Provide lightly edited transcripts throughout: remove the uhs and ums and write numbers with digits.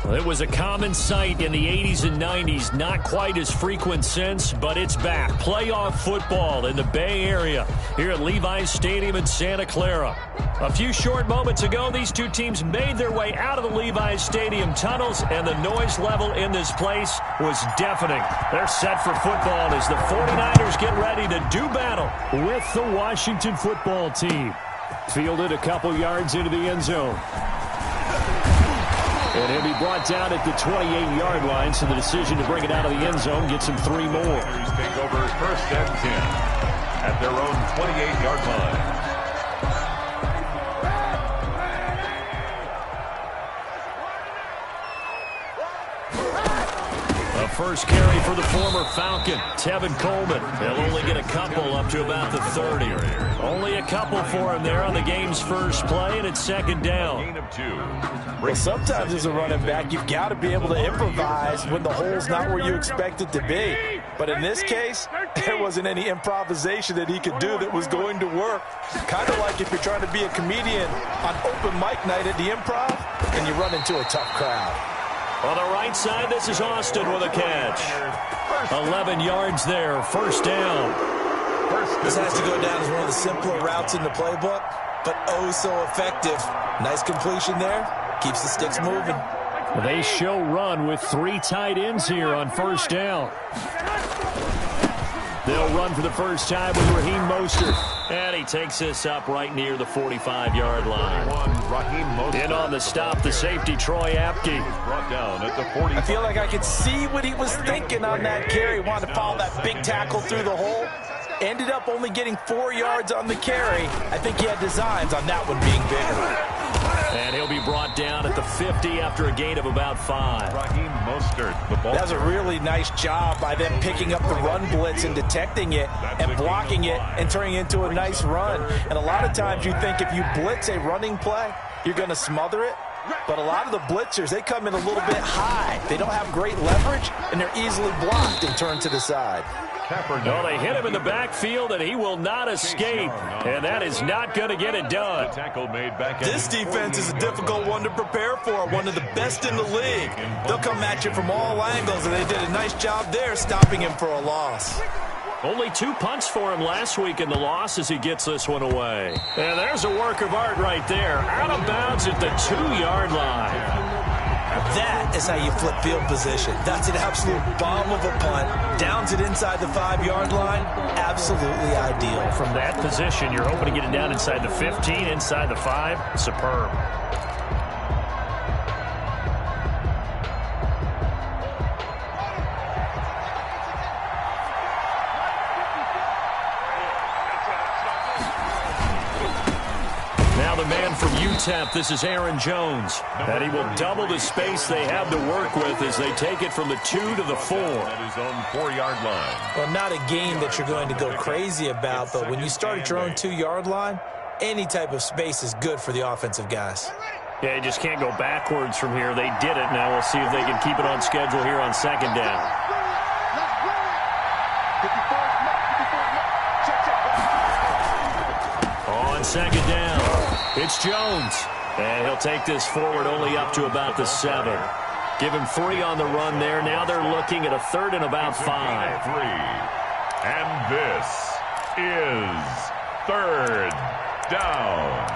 It was a common sight in the 80s and 90s, not quite as frequent since, but it's back. Playoff football in the Bay Area here at Levi's Stadium in Santa Clara. A few short moments ago, these two teams made their way out of the Levi's Stadium tunnels, and the noise level in this place was deafening. They're set for football as the 49ers get ready to do battle with the Washington football team. Fielded a couple yards into the end zone. And he'll be brought down at the 28-yard line, so the decision to bring it out of the end zone gets him 3 more. Take over first and 10 at their own 28-yard line. First carry for the former Falcon, Tevin Coleman. He'll only get a couple up to about the 30. Only a couple for him there on the game's first play, and it's second down. Well, sometimes as a running back, you've got to be able to improvise when the hole's not where you expect it to be. But in this case, there wasn't any improvisation that he could do that was going to work. Kind of like if you're trying to be a comedian on open mic night at the Improv and you run into a tough crowd. On the right side, this is Austin with a catch. 11 yards there, first down. This has to go down as one of the simpler routes in the playbook, but oh so effective. Nice completion there. Keeps the sticks moving. They show run with 3 tight ends here on first down. They'll run for the first time with Raheem Mostert. And he takes this up right near the 45-yard line. In on the stop, the safety, Troy Apke. Brought down at the 40. I feel like I could see what he was thinking on that carry. Wanted to follow that big tackle through the hole. Ended up only getting 4 yards on the carry. I think he had designs on that one being bigger. And he'll be brought down at the 50 after a gain of about 5. Raheem Mostert, the ball. That was a really nice job by them picking up the run blitz and detecting it and blocking it and turning it into a nice run. And a lot of times you think if you blitz a running play, you're going to smother it. But a lot of the blitzers, they come in a little bit high. They don't have great leverage, and they're easily blocked and turned to the side. No, they hit him in the backfield, and he will not escape. And that is not going to get it done. This defense is a difficult one to prepare for, one of the best in the league. They'll come at you from all angles, and they did a nice job there stopping him for a loss. Only 2 punts for him last week in the loss as he gets this one away. And there's a work of art right there. Out of bounds at the 2-yard line. That is how you flip field position. That's an absolute bomb of a punt. Downs it inside the 5-yard line. Absolutely ideal. From that position, you're hoping to get it down inside the 15, inside the 5. Superb. From UTEP, this is Aaron Jones. And he will double the space they have to work with as they take it from the 2 to the 4. At his own 4-yard line. Well, not a game that you're going to go crazy about, but when you start at your own 2-yard line, any type of space is good for the offensive guys. Yeah, you just can't go backwards from here. They did it. Now we'll see if they can keep it on schedule here on second down. On second down. It's Jones, and he'll take this forward only up to about the 7. Give him 3 on the run there. Now they're looking at a 3rd and about 5. And this is 3rd down.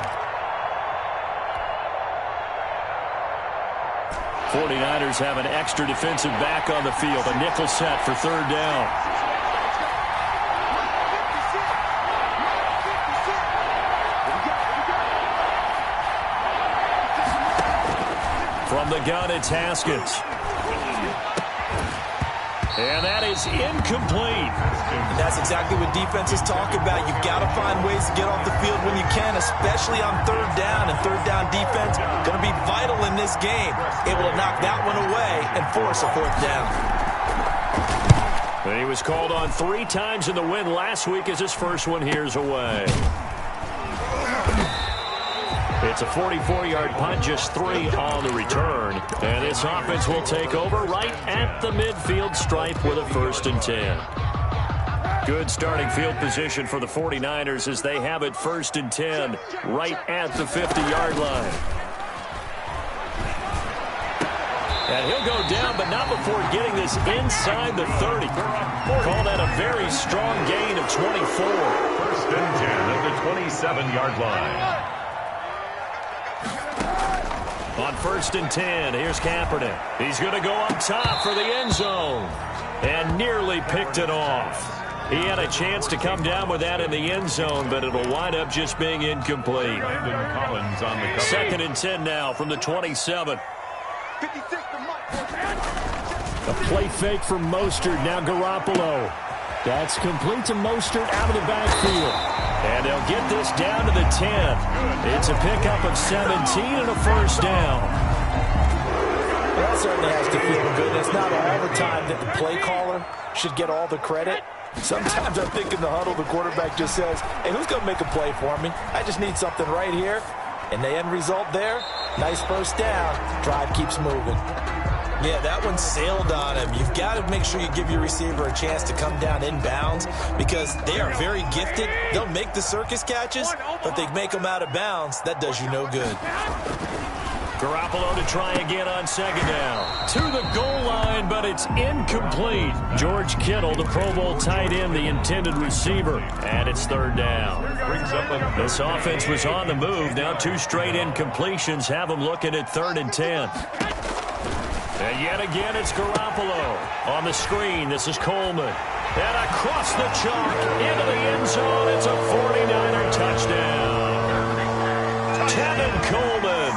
49ers have an extra defensive back on the field. A nickel set for 3rd down. From the gun, it's Haskins. And that is incomplete. That's exactly what defenses talk about. You've got to find ways to get off the field when you can, especially on 3rd down. And 3rd down defense going to be vital in this game. Able to knock that one away and force a 4th down. And he was called on 3 times in the win last week as his first one here's away. It's a 44-yard punt, just 3 on the return. And this offense will take over right at the midfield stripe with a 1st and 10. Good starting field position for the 49ers as they have it 1st and 10 right at the 50-yard line. but not before getting this inside the 30. Call that a very strong gain of 24. First and 10 at the 27-yard line. On first and 10, here's Kaepernick. He's going to go up top for the end zone. And nearly picked it off. He had a chance to come down with that in the end zone, but it'll wind up just being incomplete. Collins on the cover. Second and 10 now from the 27. A play fake for Mostert. Now Garoppolo. That's complete to Mostert out of the backfield. And they'll get this down to the 10. It's a pickup of 17 and a first down. That certainly has to feel good. It's not all the time that the play caller should get all the credit. Sometimes I think in the huddle, the quarterback just says, hey, who's going to make a play for me? I just need something right here. And the end result there, nice first down. Drive keeps moving. Yeah, that one sailed on him. You've got to make sure you give your receiver a chance to come down inbounds because they are very gifted. They'll make the circus catches, but they make them out of bounds. That does you no good. Garoppolo to try again on second down. To the goal line, but it's incomplete. George Kittle, the Pro Bowl tight end, the intended receiver. And it's third down. This offense was on the move. Now two straight incompletions have them looking at third and 10. And yet again, it's Garoppolo. On the screen, this is Coleman. And across the chalk, into the end zone. It's a 49er touchdown. Tevin Coleman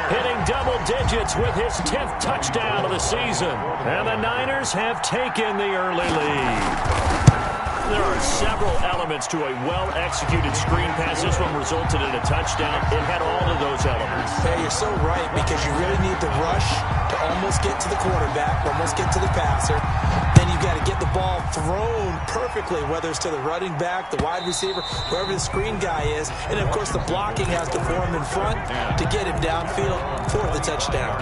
hitting double digits with his 10th touchdown of the season. And the Niners have taken the early lead. There are several elements to a well-executed screen pass. This one resulted in a touchdown. It had all of those elements. Yeah, you're so right because you really need the rush to almost get to the quarterback, almost get to the passer. Then you've got to get the ball thrown perfectly, whether it's to the running back, the wide receiver, wherever the screen guy is. And, of course, the blocking has to form in front to get him downfield for the touchdown.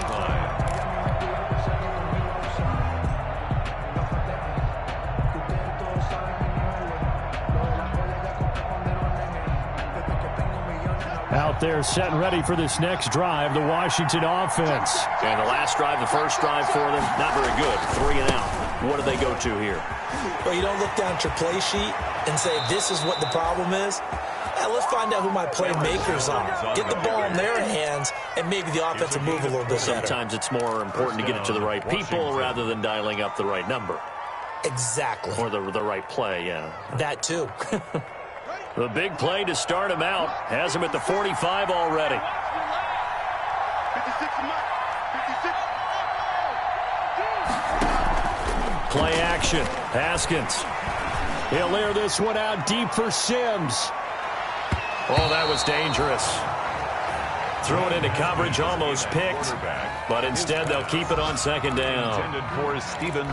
Out there set and ready for this next drive, the Washington offense. And the last drive, the first drive for them, not very good. 3 and out. What do they go to here? Well, you don't look down at your play sheet and say, this is what the problem is. Yeah, let's find out who my playmakers are. Get the ball in their hands, and maybe the offense will move a little bit better. Sometimes it's more important to get it to the right people rather than dialing up the right number. Exactly. Or the right play, yeah. That too. The big play to start him out has him at the 45 already. Play action. Haskins. He'll air this one out deep for Sims. Oh, that was dangerous. Threw it into coverage, almost picked. But instead, they'll keep it on second down.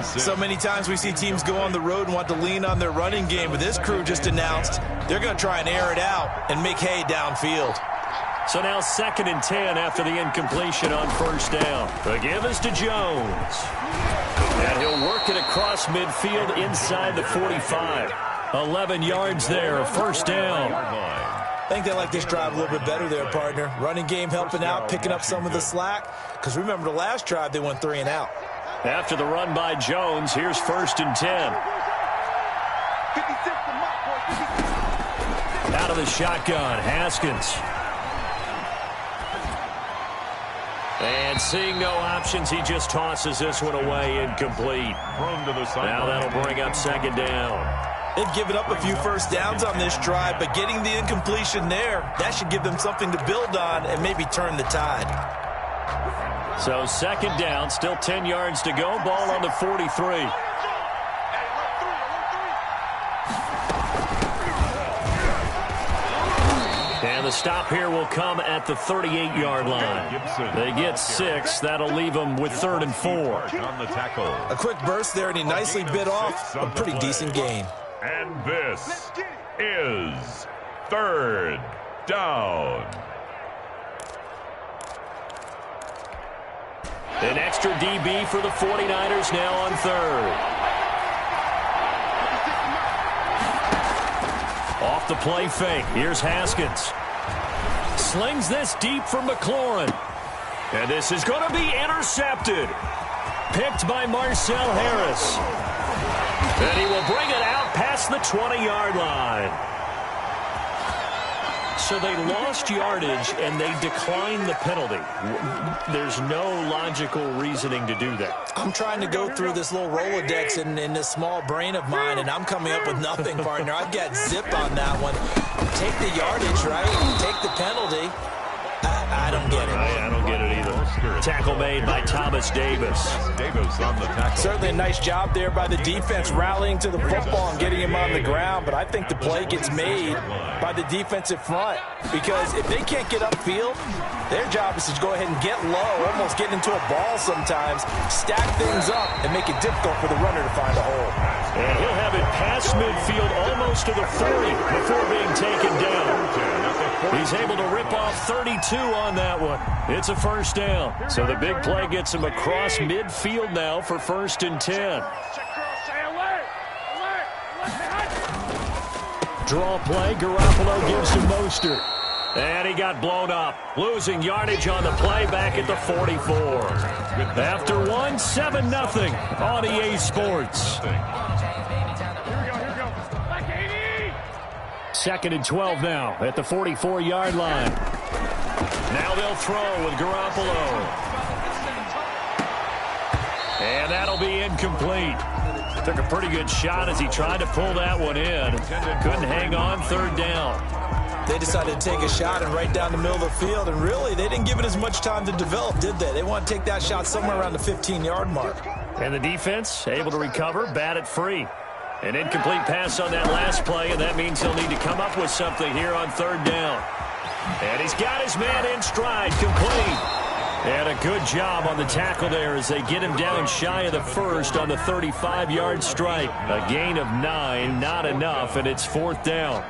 So many times we see teams go on the road and want to lean on their running game, but this crew just announced they're going to try and air it out and make hay downfield. So now second and 10 after the incompletion on first down. The give is to Jones. And he'll work it across midfield inside the 45. 11 yards there, first down. I think they like this drive a little bit better there, partner. Running game helping out, picking up some of the slack. Because remember the last drive, they went 3 and out. After the run by Jones, here's first and 10. Out of the shotgun, Haskins. And seeing no options, he just tosses this one away incomplete. Now that'll bring up second down. They've given up a few first downs on this drive, but getting the incompletion there, that should give them something to build on and maybe turn the tide. So second down, still 10 yards to go, ball on the 43. And the stop here will come at the 38-yard line. They get 6. That'll leave them with 3rd and 4. A quick burst there, and he nicely bit off a pretty decent gain. And this is third down. An extra DB for the 49ers now on third. Off the play fake. Here's Haskins. Slings this deep for McLaurin. And this is going to be intercepted. picked by Marcel Harris. And he will bring it out past the 20-yard line. So they lost yardage, and they declined the penalty. There's no logical reasoning to do that. I'm trying to go through this little Rolodex in this small brain of mine, and I'm coming up with nothing, partner. I've got zip on that one. Take the yardage, right? Take the penalty. I don't get it. I don't get it either. Tackle made by Thomas Davis. Davis on the tackle. Certainly a nice job there by the defense rallying to the football and getting him on the ground, but I think the play gets made by the defensive front because if they can't get upfield, their job is to go ahead and get low, almost get into a ball sometimes, stack things up, and make it difficult for the runner to find a hole. And he'll have it past midfield almost to the 40 before being taken down. He's able to rip off 32 on that one. It's a first down. So the big play gets him across midfield now for 1st and 10. Draw play, Garoppolo gives to Mostert. And he got blown up, losing yardage on the play back at the 44. After one, 7-0 on EA Sports. 2nd and 12 now at the 44-yard line. Now they'll throw with Garoppolo. And that'll be incomplete. Took a pretty good shot as he tried to pull that one in. Couldn't hang on, 3rd down. They decided to take a shot and right down the middle of the field, and really, they didn't give it as much time to develop, did they? They want to take that shot somewhere around the 15-yard mark. And the defense able to recover, bat it free. An incomplete pass on that last play, and that means he'll need to come up with something here on 3rd down. And he's got his man in stride, complete. And a good job on the tackle there as they get him down shy of the 1st on the 35-yard strike. A gain of 9, not enough, and it's 4th down.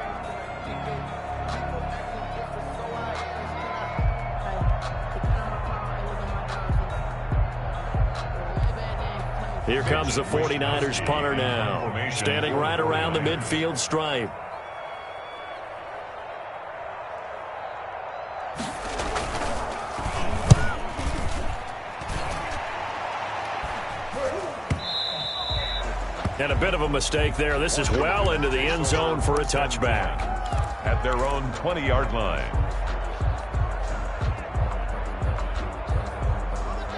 Here comes the 49ers punter now, standing right around the midfield stripe. And a bit of a mistake there. This is well into the end zone for a touchback. At their own 20-yard line.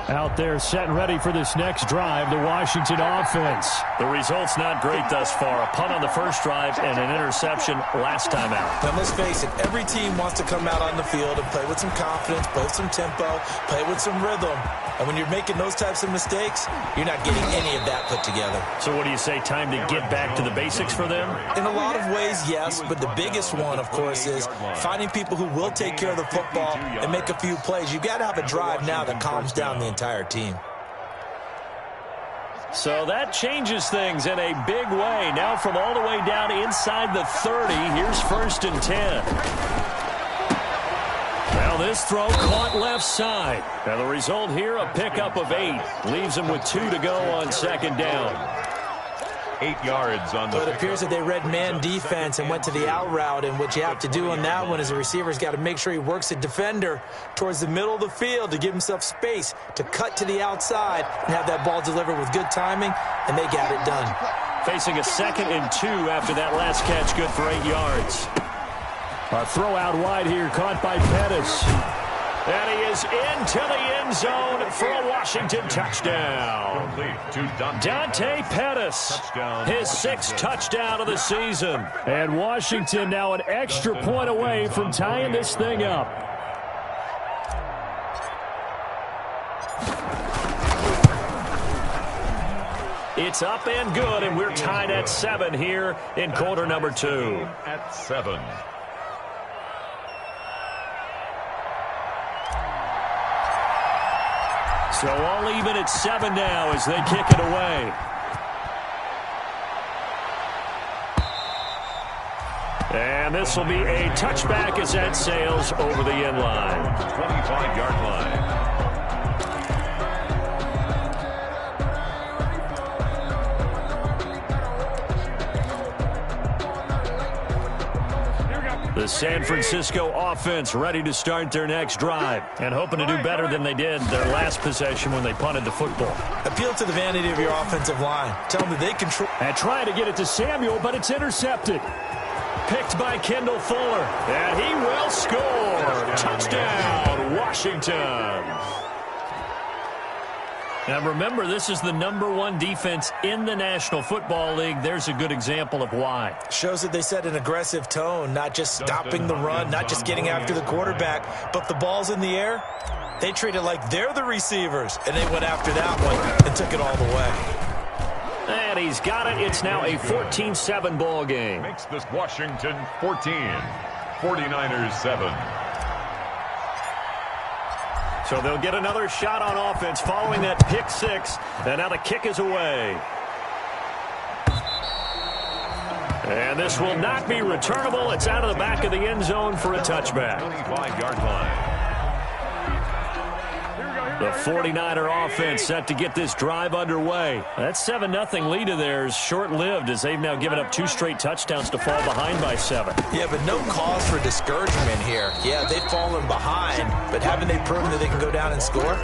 Out there set and ready for this next drive, the Washington offense. The result's not great thus far. A punt on the first drive and an interception last time out. Now, let's face it, every team wants to come out on the field and play with some confidence, play with some tempo, play with some rhythm. And when you're making those types of mistakes, you're not getting any of that put together. So what do you say, time to get back to the basics for them? In a lot of ways, yes, but the biggest one, of course, is finding people who will take care of the football and make a few plays. You've got to have a drive now that calms down the entire team. So that changes things in a big way. Now from all the way down inside the 30, here's 1st and 10. Well, this throw caught left side. Now the result here, a pickup of 8. Leaves him with 2 to go on 2nd down. 8 yards on the But it appears that they read man defense and went to the out route, and what you have to do on that one is the receiver's got to make sure he works the defender towards the middle of the field to give himself space to cut to the outside and have that ball delivered with good timing, and they got it done. Facing a 2nd and 2 after that last catch, good for 8 yards. A throw out wide here, caught by Pettis. And he is into the end zone for a Washington touchdown. Dante Pettis, his 6th touchdown of the season. And Washington now an extra point away from tying this thing up. It's up and good, and we're tied at 7 here in quarter number 2. At 7. So all even at 7 now as they kick it away. And this will be a touchback as that sails over the end line. 25-yard line. The San Francisco offense ready to start their next drive and hoping to do better than they did their last possession when they punted the football. Appeal to the vanity of your offensive line. Tell them that they control. And trying to get it to Samuel, but it's intercepted. Picked by Kendall Fuller. And he will score. Touchdown, Washington. Now remember, this is the #1 defense in the National Football League. There's a good example of why. Shows that they set an aggressive tone, not just stopping the run, not just getting after the quarterback, but the ball's in the air. They treat it like they're the receivers, and they went after that one and took it all the way. And he's got it. It's now a 14-7 ball game. Makes this Washington 14, 49ers 7. So they'll get another shot on offense following that pick six. And now the kick is away. And this will not be returnable. It's out of the back of the end zone for a touchback. 25-yard line. The 49er offense set to get this drive underway. That 7-0 lead of theirs short-lived as they've now given up 2 straight touchdowns to fall behind by 7. Yeah, but no cause for discouragement here. Yeah, they've fallen behind, but haven't they proven that they can go down and score?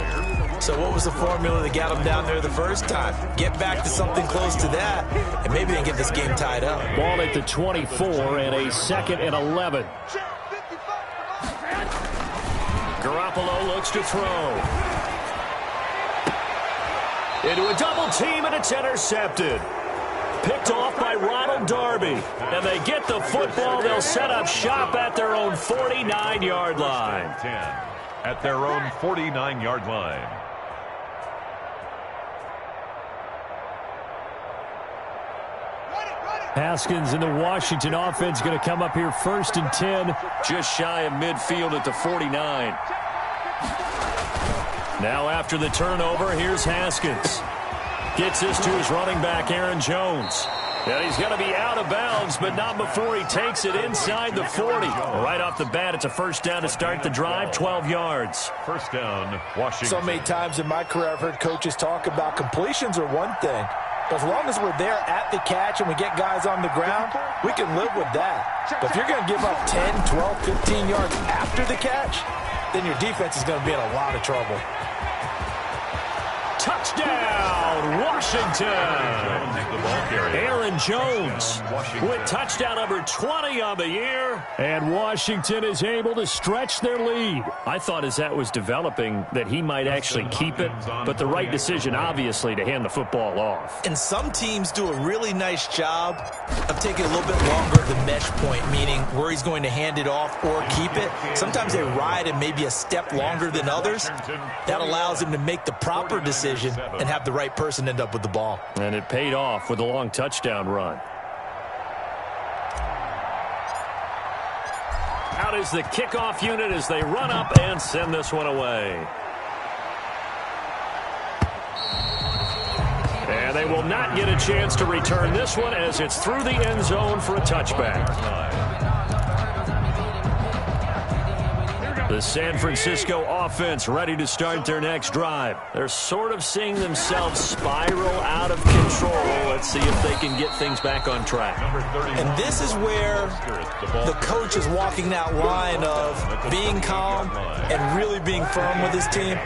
So what was the formula that got them down there the first time? Get back to something close to that, and maybe they can get this game tied up. Ball at the 24 and a 2nd and 11. Garoppolo looks to throw. Into a double team, and it's intercepted. Picked off by Ronald Darby. And they get the football. They'll set up shop at their own 49-yard line. 10 at their own 49-yard line. Haskins in the Washington offense going to come up here 1st and 10. Just shy of midfield at the 49. Now after the turnover, here's Haskins. Gets this to his running back, Aaron Jones. And he's going to be out of bounds, but not before he takes it inside the 40. Right off the bat, it's a first down to start the drive, 12 yards. First down, Washington. So many times in my career, I've heard coaches talk about completions are one thing. But as long as we're there at the catch and we get guys on the ground, we can live with that. But if you're going to give up 10, 12, 15 yards after the catch, then your defense is going to be in a lot of trouble. Touchdown, Washington. Aaron Jones with touchdown number 20 on the year. And Washington is able to stretch their lead. I thought as that was developing that he might actually keep it, but the right decision, obviously, to hand the football off. And some teams do a really nice job of taking a little bit longer at the mesh point, meaning where he's going to hand it off or keep it. Sometimes they ride it maybe a step longer than others. That allows him to make the proper decision and have the right person end up with the ball. And it paid off with a long touchdown run. Out is the kickoff unit as they run up and send this one away. And they will not get a chance to return this one as it's through the end zone for a touchback. The San Francisco offense ready to start their next drive. They're sort of seeing themselves spiral out of control. Let's see if they can get things back on track. And this is where the coach is walking that line of being calm and really being firm with his team.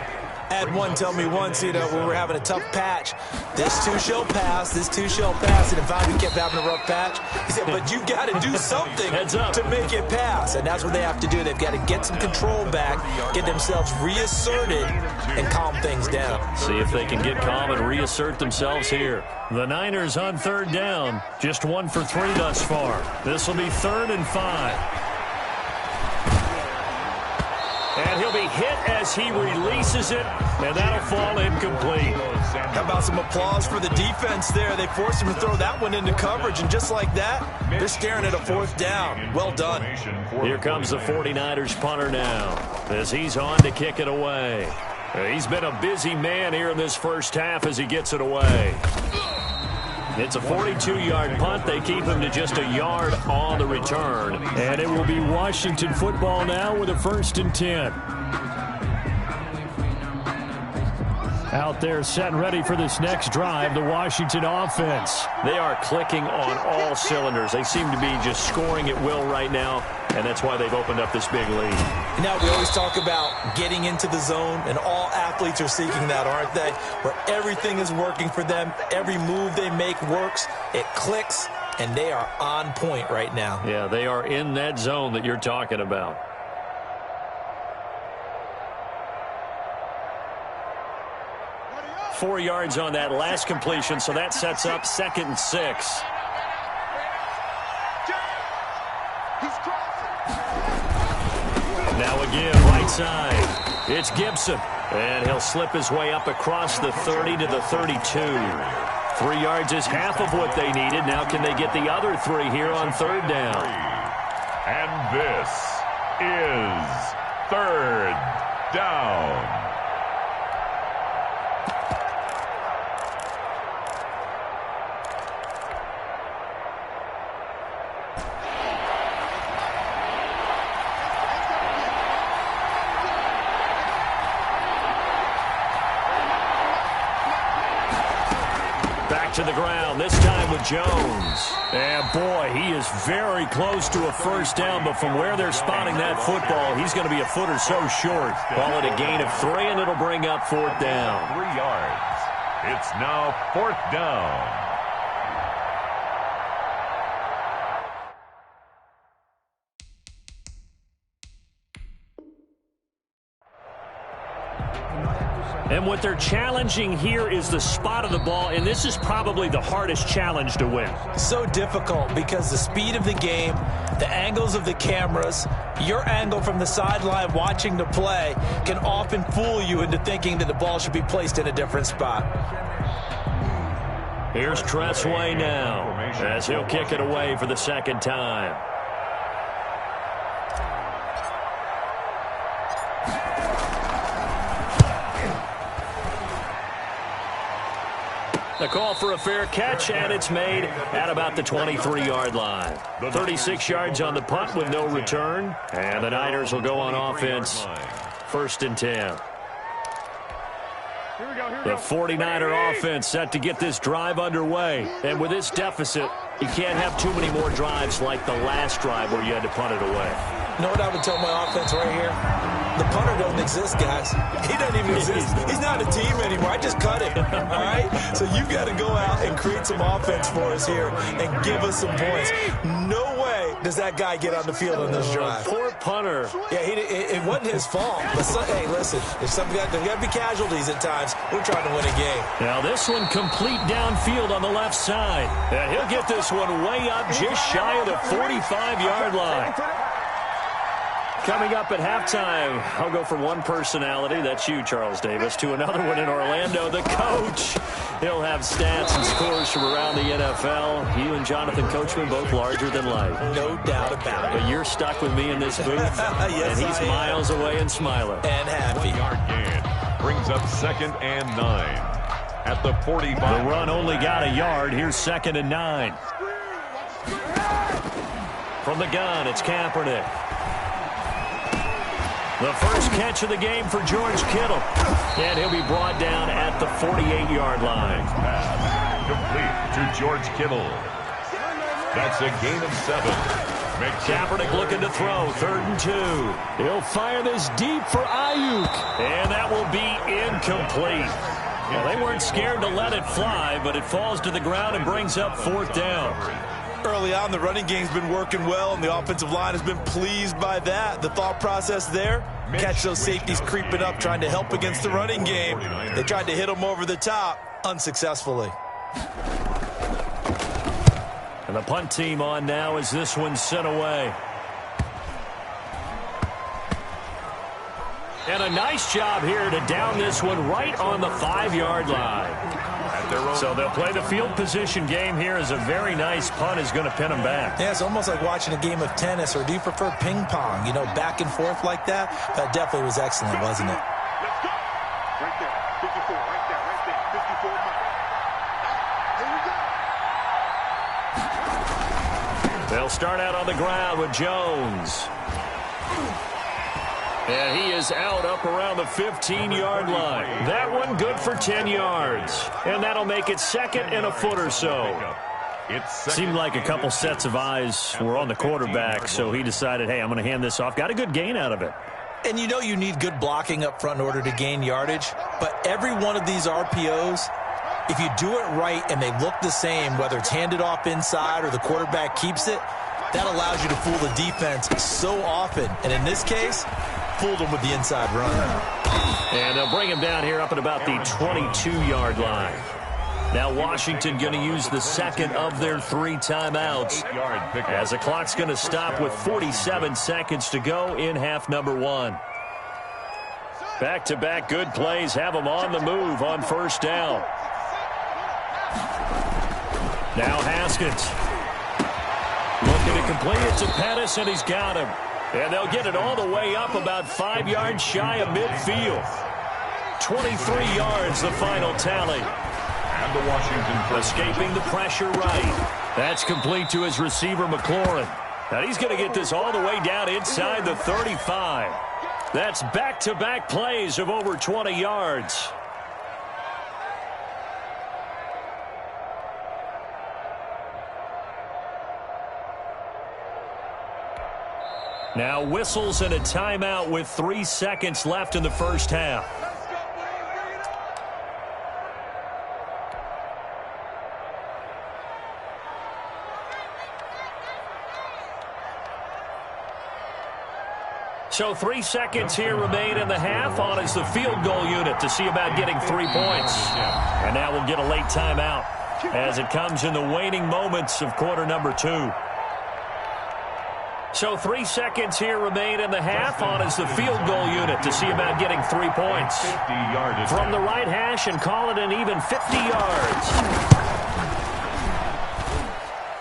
I had one tell me once, when we're having a tough patch, this too shall pass, this too shall pass. And if I kept having a rough patch, he said, but you got to do something to make it pass. And that's what they have to do. They've got to get some control back, get themselves reasserted, and calm things down. See if they can get calm and reassert themselves here. The Niners on 3rd down, just 1 for 3 thus far. This will be 3rd and 5. And he'll be hit as he releases it, and that'll fall incomplete. How about some applause for the defense there? They forced him to throw that one into coverage, and just like that, they're staring at a 4th down. Well done. Here comes the 49ers punter now as he's on to kick it away. He's been a busy man here in this first half as he gets it away. It's a 42-yard punt. They keep him to just a yard on the return. And it will be Washington football now with a 1st and 10. Out there set and ready for this next drive, the Washington offense. They are clicking on all cylinders. They seem to be just scoring at will right now. and that's why they've opened up this big lead. Now, we always talk about getting into the zone, and all athletes are seeking that, aren't they? Where everything is working for them, every move they make works, it clicks, and they are on point right now. Yeah, they are in that zone that you're talking about. Four yards on that last completion, so that sets up 2nd and 6. Now again, right side. It's Gibson, and he'll slip his way up across the 30 to the 32. 3 yards is half of what they needed. Now can they get the other 3 here on 3rd down? And this is 3rd down. To the ground, this time with Jones. And boy, he is very close to a 1st down, but from where they're spotting that football, he's going to be a foot or so short. Call it a gain of 3, and it'll bring up 4th down. 3 yards. It's now 4th down. And what they're challenging here is the spot of the ball, and this is probably the hardest challenge to win. So difficult because the speed of the game, the angles of the cameras, your angle from the sideline watching the play can often fool you into thinking that the ball should be placed in a different spot. Here's Tressway now as he'll kick it away for the 2nd time. The call for a fair catch, and it's made at about the 23-yard line. 36 yards on the punt with no return, and the Niners will go on offense. 1st and 10. The 49er offense set to get this drive underway, and with this deficit, you can't have too many more drives like the last drive where you had to punt it away. You know what I would tell my offense right here? The punter doesn't exist, guys. He doesn't even exist. He's not a team anymore. I just cut him, all right? So you've got to go out and create some offense for us here and give us some points. No way does that guy get on the field on this drive. Poor punter. Yeah, it wasn't his fault. But hey, listen, there's got to be casualties at times. We're trying to win a game. Now this one complete downfield on the left side. And he'll get this one way up just shy of the 45-yard line. Coming up at halftime, I'll go from one personality, that's you, Charles Davis, to another one in Orlando, the coach. He'll have stats and scores from around the NFL. You and Jonathan Coachman both larger than life. No doubt about it. But you're stuck with me in this booth, yes, and he's miles away and smiling. And happy. 1-yard gain brings up 2nd and 9 at the 45. The run only got a yard. Here's 2nd and 9. From the gun, it's Kaepernick. The first catch of the game for George Kittle. And he'll be brought down at the 48-yard line. Pass complete to George Kittle. That's a gain of 7. Kaepernick looking to throw. 3rd and 2. He'll fire this deep for Ayuk. And that will be incomplete. Well, they weren't scared to let it fly, but it falls to the ground and brings up 4th down. Early on, the running game's been working well, and the offensive line has been pleased by that. The thought process there, catch those safeties creeping up, trying to help against the running game. They tried to hit them over the top, unsuccessfully. And the punt team on now as this one's sent away. And a nice job here to down this one right on the 5-yard line. So they'll play the field position game here as a very nice punt is going to pin them back. Yeah, it's almost like watching a game of tennis, or do you prefer ping pong? You know, back and forth like that? That definitely was excellent, wasn't it? Let's go. Right there. 54. Right there. Right there. 54. Here we go. They'll start out on the ground with Jones. And he is out up around the 15-yard line. That one good for 10 yards. And that'll make it 2nd and a foot or so. Seemed like a couple sets of eyes were on the quarterback, so he decided, hey, I'm going to hand this off. Got a good gain out of it. And you know you need good blocking up front in order to gain yardage, but every one of these RPOs, if you do it right and they look the same, whether it's handed off inside or the quarterback keeps it, that allows you to fool the defense so often. And in this case, fooled them with the inside run. And they'll bring him down here up at about the 22-yard line. Now Washington going to use the second of their 3 timeouts as the clock's going to stop with 47 seconds to go in half number 1. Back-to-back good plays have them on the move on first down. Now Haskins. Looking to complete it to Pettis, and he's got him. And they'll get it all the way up about 5 yards shy of midfield. 23 yards the final tally. And the Washington escaping the pressure right. That's complete to his receiver, McLaurin. And he's going to get this all the way down inside the 35. That's back-to-back plays of over 20 yards. Now whistles and a timeout with 3 seconds left in the first half. So 3 seconds here remain in the half. On is the field goal unit to see about getting 3 points. And now we'll get a late timeout as it comes in the waning moments of quarter number 2. So 3 seconds here remain in the half. On is the field goal unit to see about getting 3 points. From the right hash and call it an even 50 yards.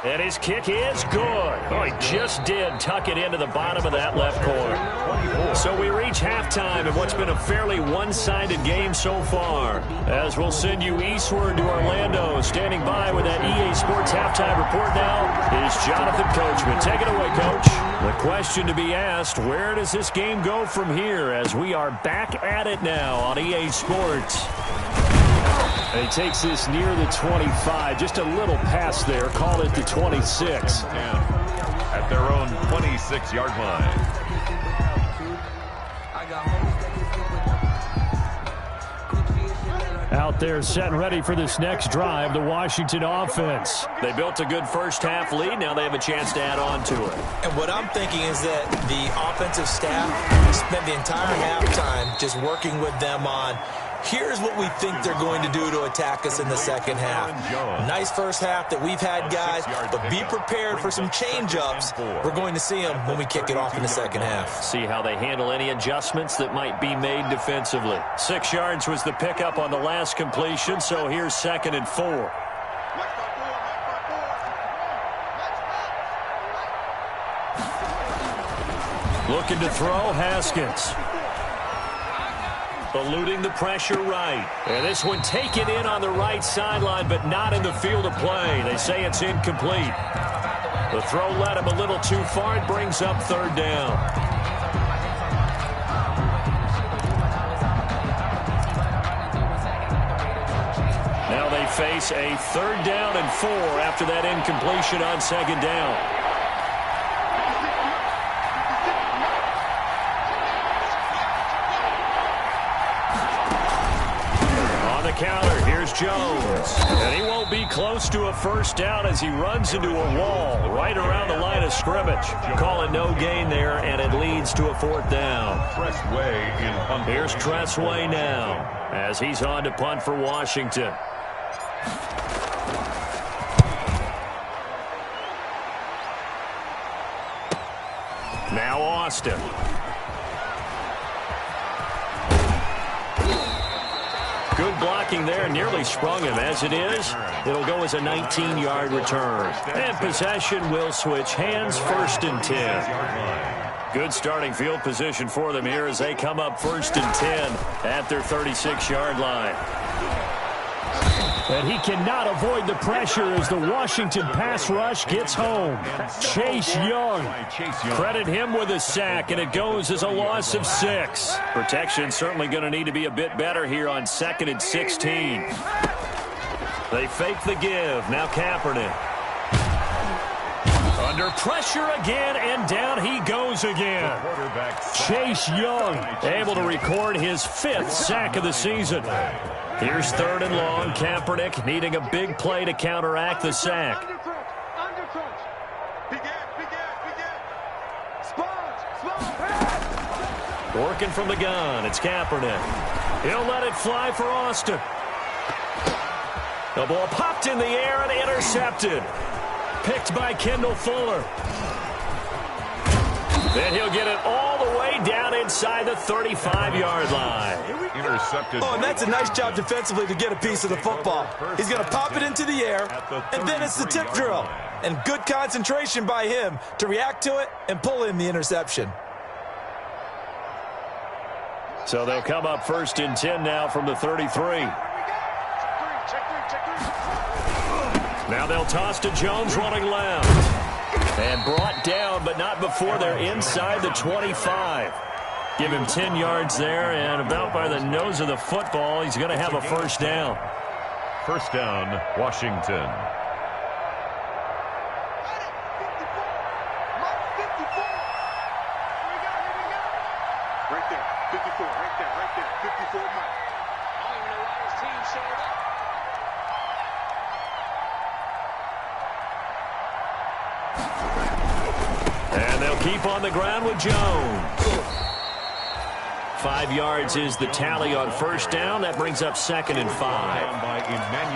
And his kick is good. Oh, he just did tuck it into the bottom of that left corner. So we reach halftime in what's been a fairly one-sided game so far. As we'll send you eastward to Orlando. Standing by with that EA Sports halftime report now is Jonathan Coachman. Take it away, Coach. The question to be asked, where does this game go from here as we are back at it now on EA Sports? And he takes this near the 25, just a little pass there, call it the 26. At their own 26-yard line. Out there set and ready for this next drive, the Washington offense. They built a good first-half lead. Now they have a chance to add on to it. And what I'm thinking is that the offensive staff spent the entire halftime just working with them on here's what we think they're going to do to attack us in the second half. Nice first half that we've had, guys, but be prepared for some change-ups. We're going to see them when we kick it off in the second half. See how they handle any adjustments that might be made defensively. 6 yards was the pickup on the last completion, so here's 2nd and 4. Looking to throw, Haskins. Eluding the pressure right. And this one taken in on the right sideline, but not in the field of play. They say it's incomplete. The throw led him a little too far. It brings up 3rd down. Now they face a 3rd down and 4 after that incompletion on 2nd down. Counter. Here's Jones. And he won't be close to a first down as he runs into a wall right around the line of scrimmage. Call it no gain there, and it leads to a 4th down. Here's Tressway now as he's on to punt for Washington. Now Austin. Good blocking there, nearly sprung him. As it is, it'll go as a 19-yard return. And possession will switch hands, 1st and 10. Good starting field position for them here as they come up 1st and 10 at their 36-yard line. And he cannot avoid the pressure as the Washington pass rush gets home. Chase Young. Credit him with a sack, and it goes as a loss of 6. Protection certainly going to need to be a bit better here on 2nd and 16. They fake the give. Now Kaepernick. Under pressure again, and down he goes again. Chase Young able to record his 5th sack of the season. Here's 3rd and long. Kaepernick needing a big play to counteract the sack. Working from the gun, it's Kaepernick. He'll let it fly for Austin. The ball popped in the air and intercepted. Picked by Kendall Fuller. Then he'll get it all the way down inside the 35-yard line. Intercepted. Oh, and that's a nice job defensively to get a piece of the football. He's going to pop it into the air, and then it's the tip drill. And good concentration by him to react to it and pull in the interception. So they'll come up 1st and 10 now from the 33. Now they'll toss to Jones running left. And brought down, but not before they're inside the 25. Give him 10 yards there, and about by the nose of the football, he's going to have a 1st down. 1st down, Washington. Right there, 54, right there, 54 Mike. I don't even know why his team showed up. And they'll keep on the ground with Jones. 5 yards is the tally on 1st down. That brings up 2nd and 5.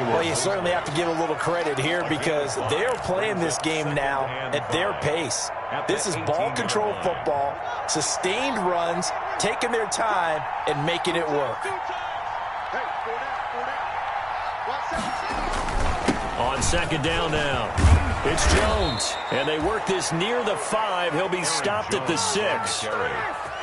Well, you certainly have to give a little credit here because they're playing this game now at their pace. This is ball control football, sustained runs, taking their time, and making it work. On 2nd down now, it's Jones. And they work this near the 5. He'll be stopped at the 6.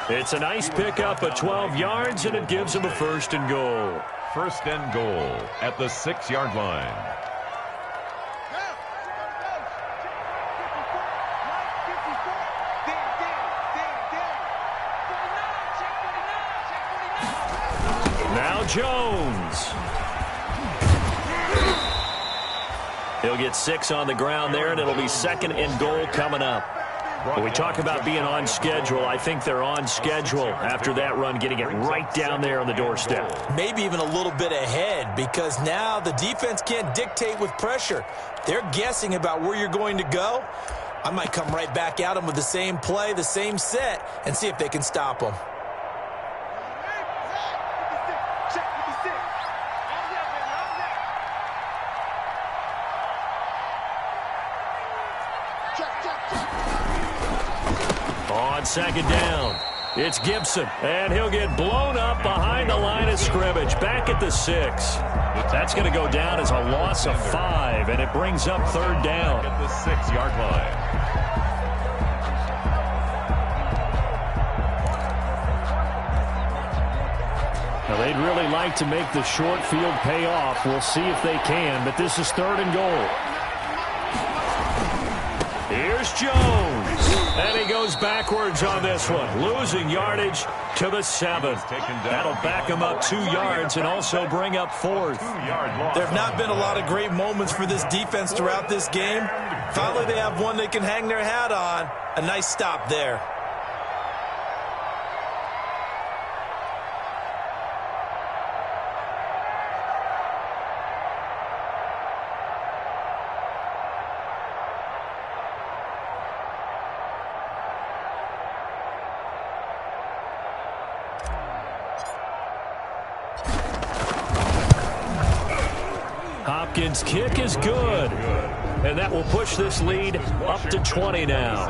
It's a nice pickup of 12 yards, and it gives him a 1st and goal. 1st and goal at the 6-yard line. Now Jones. He'll get 6 on the ground there, and it'll be 2nd and goal coming up. When we talk about being on schedule, I think they're on schedule after that run, getting it right down there on the doorstep. Maybe even a little bit ahead because now the defense can't dictate with pressure. They're guessing about where you're going to go. I might come right back at them with the same play, the same set, and see if they can stop them. On 2nd down, it's Gibson, and he'll get blown up behind the line of scrimmage, back at the 6. That's going to go down as a loss of 5, and it brings up 3rd down. At the 6-yard line. Now, they'd really like to make the short field pay off. We'll see if they can, but this is 3rd and goal. Here's Jones, and he goes backwards on this one, losing yardage to the 7. That'll back him up 2 yards and also bring up 4th. There have not been a lot of great moments for this defense throughout this game. Finally, they have one they can hang their hat on. A nice stop there. Hopkins' kick is good, and that will push this lead up to 20 now.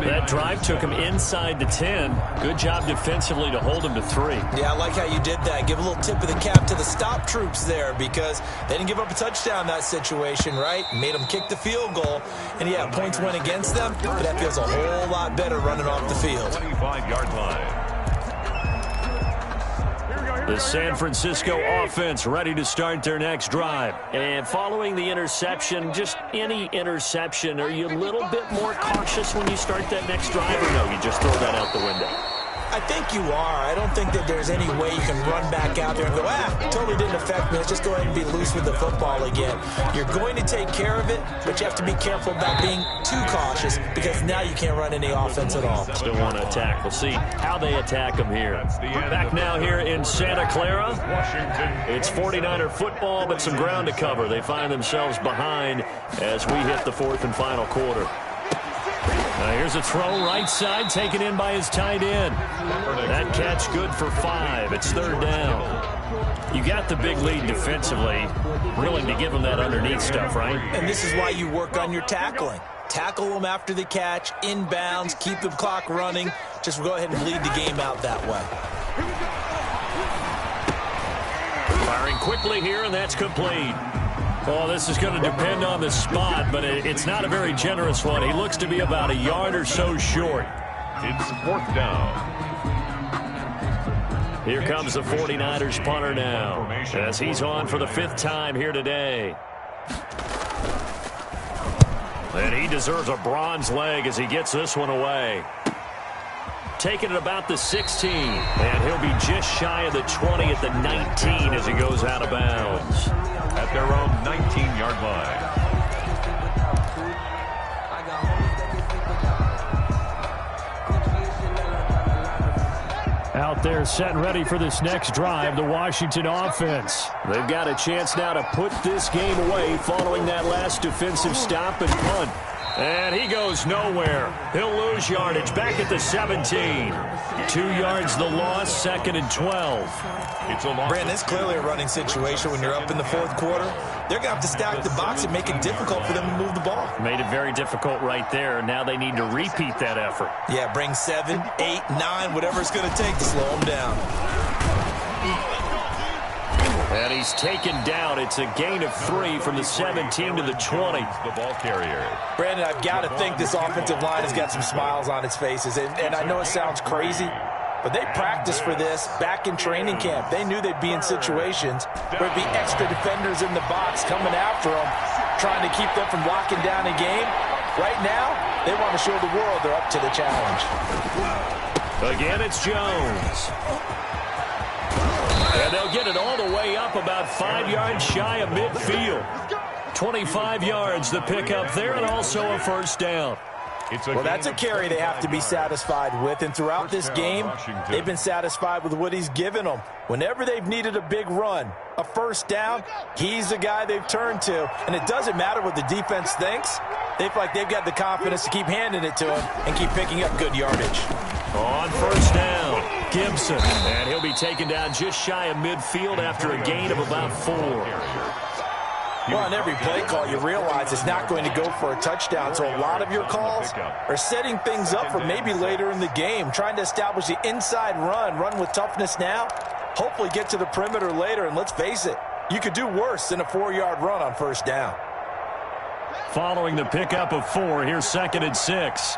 That drive took him inside the 10. Good job defensively to hold him to 3. Yeah, I like how you did that. Give a little tip of the cap to the stop troops there because they didn't give up a touchdown in that situation, right? Made them kick the field goal. And, yeah, points went against them, but that feels a whole lot better running off the field. 25-yard line. The San Francisco offense ready to start their next drive. And following the interception, just any interception, are you a little bit more cautious when you start that next drive, or no, you just throw that out the window? I think you are. I don't think that there's any way you can run back out there and go, totally didn't affect me. Let's just go ahead and be loose with the football again. You're going to take care of it, but you have to be careful about being too cautious because now you can't run any offense at all. Still want to attack. We'll see how they attack them here. Back now here in Santa Clara. It's 49er football, but some ground to cover. They find themselves behind as we hit the fourth and final quarter. Here's a throw right side taken in by his tight end. That catch good for 5. It's third down. You got the big lead defensively. Willing to give them that underneath stuff, right? And this is why you work on your tackling. Tackle them after the catch, inbounds, keep the clock running. Just go ahead and bleed the game out that way. Firing quickly here, and that's complete. Oh, this is going to depend on the spot, but it's not a very generous one. He looks to be about a yard or so short. It's fourth down. Here comes the 49ers punter now, as he's on for the 5th time here today. And he deserves a bronze leg as he gets this one away. Taking it about the 16, and he'll be just shy of the 20 at the 19 as he goes out of bounds. At their own 19-yard line. Out there set and ready for this next drive, the Washington offense. They've got a chance now to put this game away following that last defensive stop and punt. And he goes nowhere. He'll lose yardage back at the 17. 2 yards the loss, 2nd and 12. Brandon, it's clearly a running situation when you're up in the fourth quarter. They're going to have to stack the box and make it difficult for them to move the ball. Made it very difficult right there. Now they need to repeat that effort. Yeah, bring 7, 8, 9, whatever it's going to take to slow them down. And he's taken down. It's a gain of 3 from the 17 to the 20. The ball carrier. Brandon, I've got to think this offensive line has got some smiles on its faces. And I know it sounds crazy, but they practiced for this back in training camp. They knew they'd be in situations where it'd be extra defenders in the box coming after them, trying to keep them from locking down a game. Right now, they want to show the world they're up to the challenge. Again, it's Jones. And they'll get it all the way up about 5 yards shy of midfield. 25 yards the pickup there, and also a first down. Well, that's a carry they have to be satisfied with, and throughout this game, they've been satisfied with what he's given them. Whenever they've needed a big run, a first down, he's the guy they've turned to, and it doesn't matter what the defense thinks. They feel like they've got the confidence to keep handing it to him and keep picking up good yardage. On first down, Gibson, and he'll be taken down just shy of midfield after a gain of about 4. Well, on every play call, you realize it's not going to go for a touchdown, so a lot of your calls are setting things up for maybe later in the game, trying to establish the inside run with toughness now, hopefully get to the perimeter later, and let's face it, you could do worse than a 4-yard run on first down. Following the pickup of 4, here's 2nd and 6.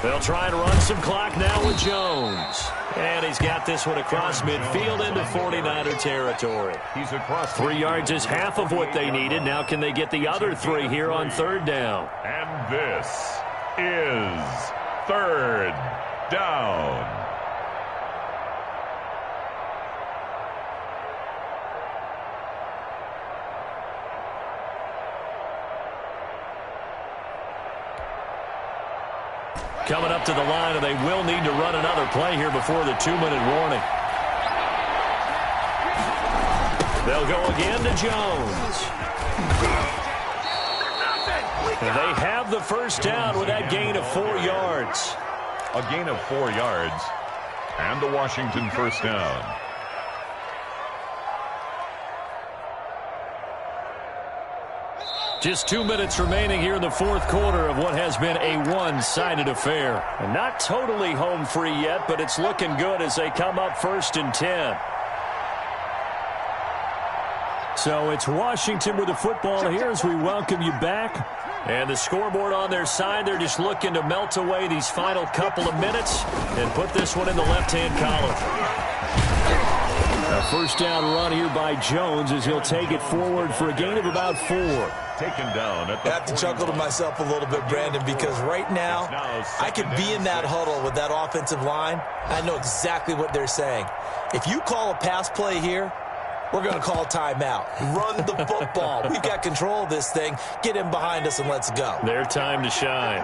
They'll try and run some clock now with Jones. And he's got this one across midfield into 49er territory. He's across 3 yards is half of what they needed. Now can they get the other 3 here on third down? And this is third down. Coming up to the line, and they will need to run another play here before the 2-minute warning. They'll go again to Jones. And they have the first down with that gain of 4 yards. A gain of 4 yards, and the Washington first down. Just 2 minutes remaining here in the fourth quarter of what has been a one-sided affair. And not totally home free yet, but it's looking good as they come up 1st and 10. So it's Washington with the football here as we welcome you back. And the scoreboard on their side, they're just looking to melt away these final couple of minutes and put this one in the left-hand column. A first down run here by Jones as he'll take it forward for a gain of about 4. Taken down at the I have to chuckle to myself a little bit, Brandon, because right now I could be in that huddle with that offensive line. I know exactly what they're saying. If you call a pass play here, we're going to call timeout. Run the football. We've got control of this thing. Get him behind us and let's go. Their time to shine.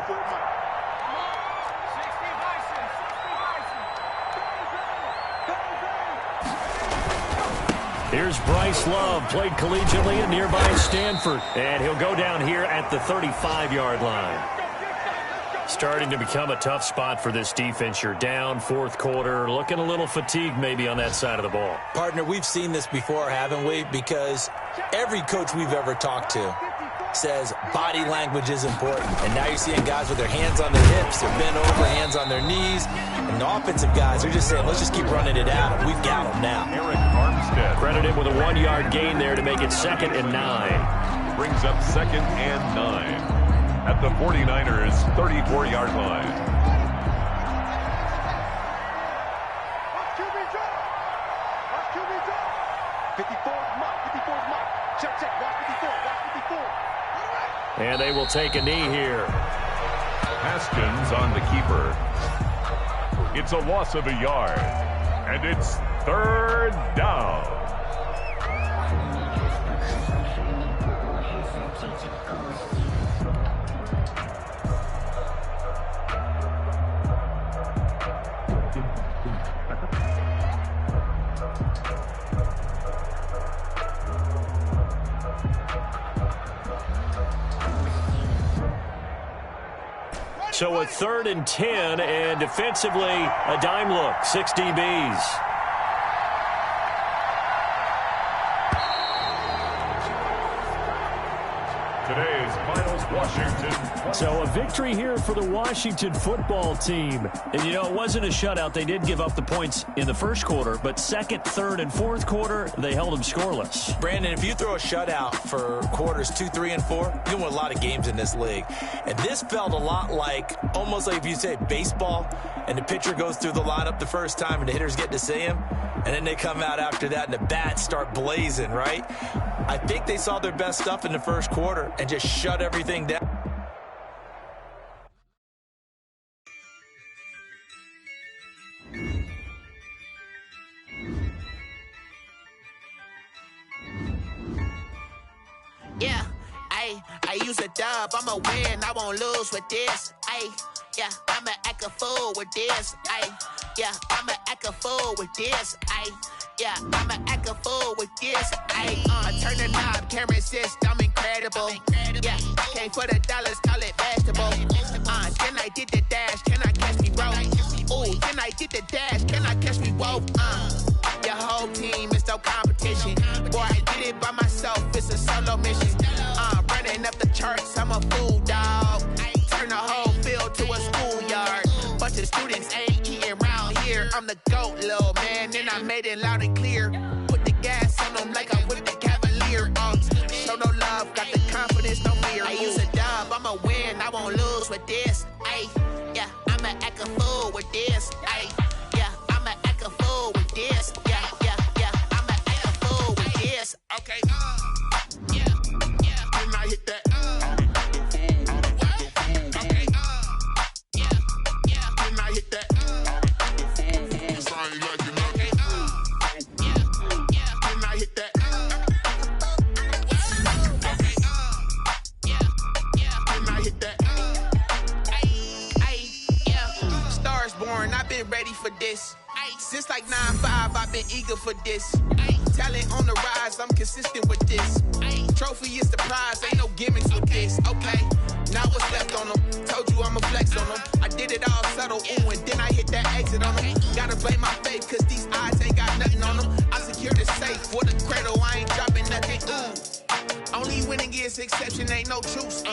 Here's Bryce Love, played collegiately at nearby Stanford. And he'll go down here at the 35-yard line. Starting to become a tough spot for this defense. You're down fourth quarter, looking a little fatigued maybe on that side of the ball. Partner, we've seen this before, haven't we? Because every coach we've ever talked to says body language is important. And now you're seeing guys with their hands on their hips, they're bent over, hands on their knees. And the offensive guys are just saying, let's just keep running it at them. We've got them now. Eric Armstead. Credited with a 1-yard gain there to make it 2nd and 9. Brings up 2nd and 9 at the 49ers' 34-yard line. Watch QB drop. Watch QB drop. 54's mark. 54's mark. Check. Watch 54. Watch 54. And they will take a knee here. Haskins on the keeper. It's a loss of a yard. And it's 3rd down. So a 3rd and 10, and defensively, a dime look, 6 DBs. Today's finals, Washington. So a victory here for the Washington football team. And, you know, it wasn't a shutout. They did give up the points in the first quarter, but 2nd, 3rd, and 4th quarter, they held them scoreless. Brandon, if you throw a shutout for quarters 2, 3, and 4, you can win a lot of games in this league. And this felt a lot like, almost like if you say baseball, and the pitcher goes through the lineup the first time and the hitters get to see him, and then they come out after that and the bats start blazing, right? I think they saw their best stuff in the first quarter and just shut everything down. Yeah, I use a dub, I'ma win, I won't lose with this. Yeah, I'ma act a fool with this. Yeah, I'ma act a fool with this. Yeah, I'ma act a fool with this. Turn the knob, camera assist, I'm incredible. Yeah, came for the dollars, call it vegetable. Then I did the dash, can I catch me, bro? Ooh, then I did the dash, can I catch me, whoa? Your whole team is no competition. Boy, I did it by myself, it's a solo mission. Running up the charts, I'm a fool, dog. Turn the whole field to a schoolyard. Bunch of students ain't eating round here. I'm the GOAT, little man, and I made it loud and clear. Put the gas on them like I whipped the Cavalier. Show no love, got the confidence, no fear. I use a dub, I'ma win, I won't lose with this. Yeah, I'ma act a fool with this. Yeah, I'ma act a fool with this. Yeah, I'ma act a fool with this. Okay, yeah, when I hit that. Okay, yeah, when I hit that. Sorry, like you know. Okay, yeah, when I hit that. Okay, yeah, when I hit that. Yeah, Stars born, I've been ready for this. Since like 9-5, I've been eager for this. Talent on the rise, I'm consistent with this. Trophy is the prize, ain't no gimmicks with this. Okay, now what's left on them? Told you I'ma flex on them. I did it all subtle, ooh, and then I hit that exit on them. Gotta blame my faith, cause these eyes ain't got nothing on them. I secure the safe for the cradle, I ain't dropping nothing, ooh. Only winning is exception, ain't no truce.